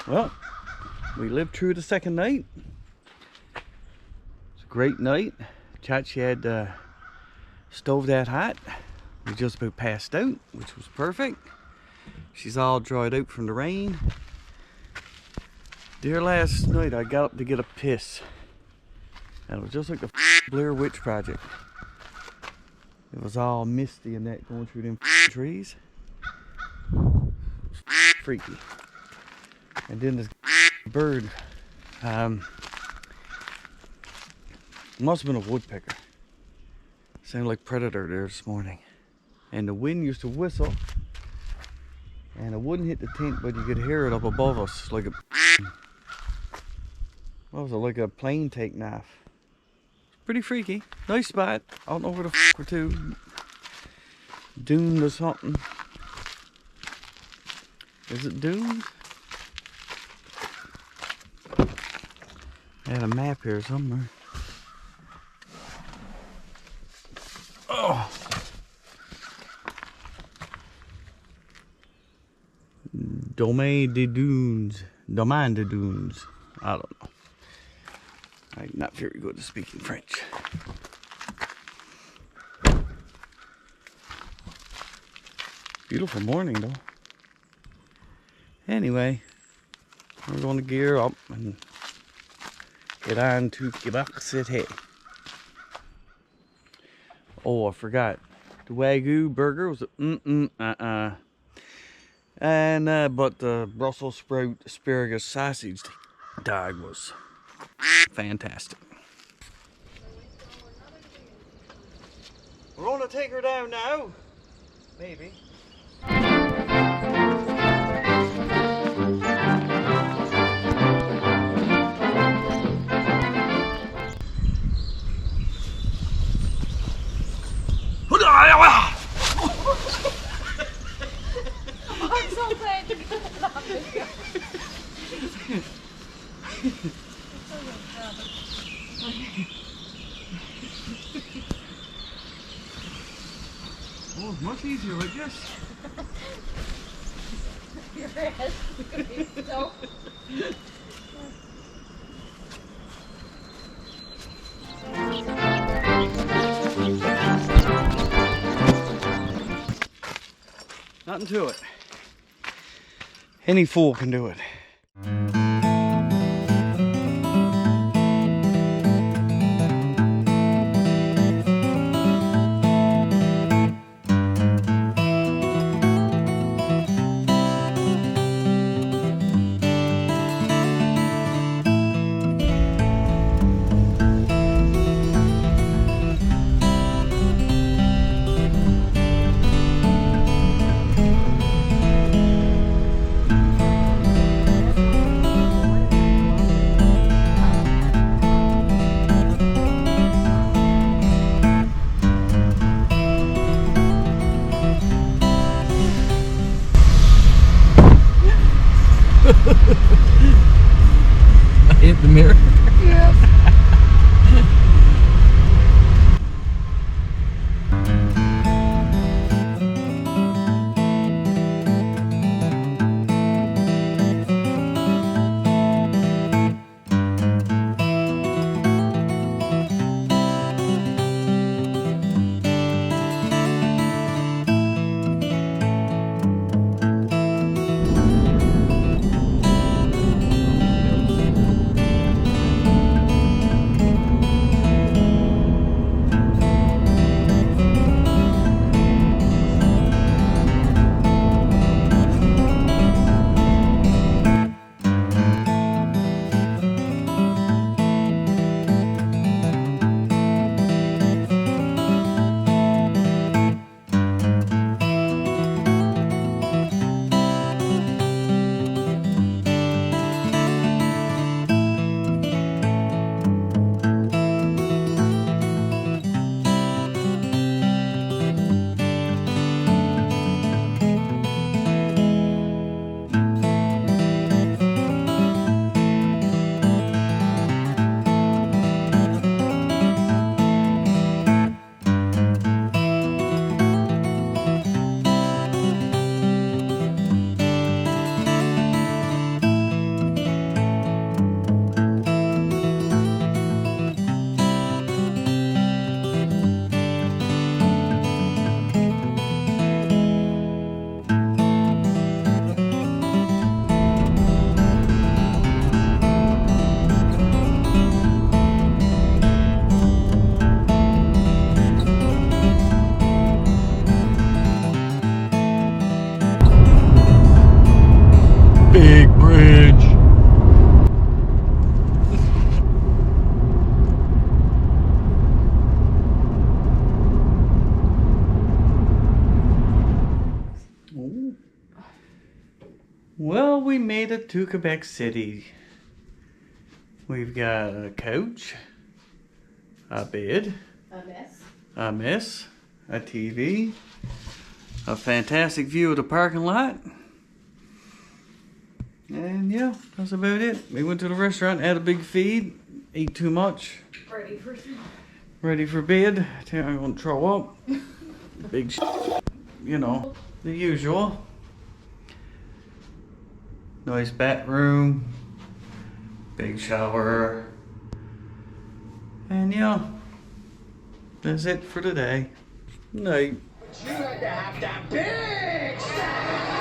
Well, we lived through the second night. It's a great night. Chachi had stove that hot. We just about passed out, which was perfect. She's all dried out from the rain. There last night I got up to get a piss. And it was just like the Blair Witch Project. It was all misty and that going through them trees. It was freaky. And then this bird, must have been a woodpecker. Sounded like predator there this morning. And the wind used to whistle. And it wouldn't hit the tent, but you could hear it up above us. Like a, what was it, like a plane taking off. Pretty freaky. Nice spot. I don't know where the we're to. Dune or something. Is it Dune? I had a map here somewhere. Oh! Domaine des Dunes. Domaine des Dunes. I don't know. I'm not very good at speaking French. Beautiful morning though. Anyway, we're going to gear up and get on to Quebec City. Oh, I forgot. The Wagyu burger was and but the Brussels sprout asparagus sausage dog was fantastic. We're gonna take her down now. Maybe. I'm so glad you got that on video. Oh, much easier like this. Your ass is gonna be so. Nothing to it. Any fool can do it. Well, we made it to Quebec City. We've got a couch, a bed, a mess, a TV, a fantastic view of the parking lot. And yeah, that's about it. We went to the restaurant, had a big feed, ate too much. Ready for bed. I think I'm gonna throw up. Big you know, the usual. Nice bathroom, big shower, and yeah, that's it for today. Night. You had to have that big